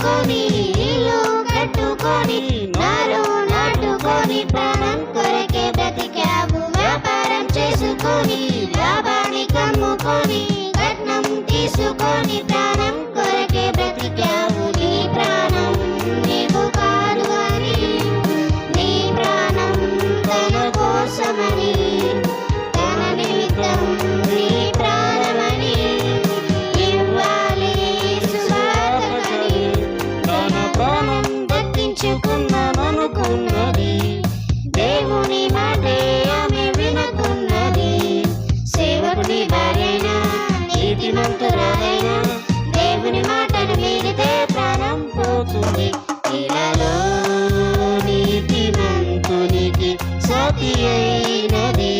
చేసుకొని ఇల్లు కట్టుకొని నారు నాటుకొని ప్రాణం కొరకే బ్రతికావు. వ్యాపారం చేసుకొని లాభాన్ని కమ్ముకొని కట్నం తీసుకొని ప్రాణం కొరకే బ్రతికావు. నీ ప్రాణం నీకు కాదు అని, నీ ప్రాణం తన కోసమని, తన నిమిత్తం నీ ప్రాణమని ఇవ్వాలి సువార్తకని తన ప్రాణం దక్కించుకున్నాననుకున్నది. దేవుని మాటే ఆమె వినుకున్నది. సేవకుని భార్యైనా నీతిమంతురాలైనా దేవుని మాటను మీరితే ప్రాణం పోతుంది. ఇలాలో నీతిమంతునికి సతి అయినది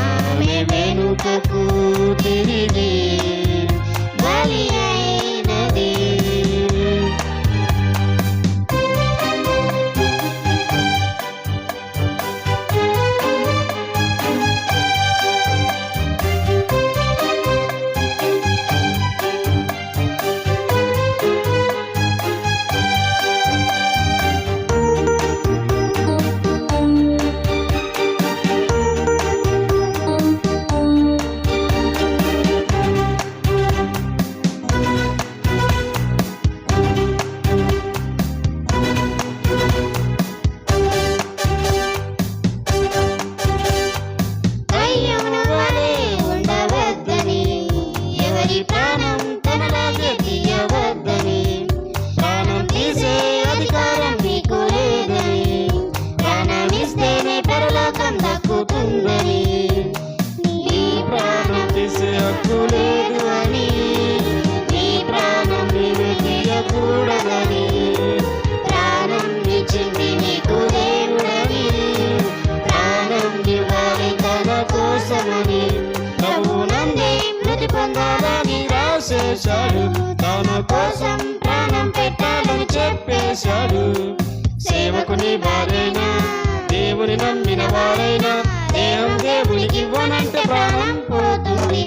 ఆమె వెనుకకు తిరిగి బలి అయినది. అయ్యను వలె ఉండవద్దని, ఎవరి ప్రాణం తనలాగే తీయవద్దని, ప్రాణం తీసే అధికారం నీకు లేదని, ప్రాణమిస్తేనే పరలోకం దక్కుతుందని, నీ ప్రాణం తీసే హక్కు లేదు అని, నీ ప్రాణం నీవు తీయకూడదని, ప్రాణం ఇచ్చింది నీకు దేవుడని, ప్రాణం ఇవ్వాలి తన కోసమని, ప్రభువు నందే మృతి పొందాలని రాసేశాడు. తన కోసం ప్రాణం పెట్టాలని చెప్పేశాడు. సేవకుని భార్యైనా దేవుని నమ్మిన వారైనా దేహం దేవునికి ఇవ్వనంటే ప్రాణం పోతుంది.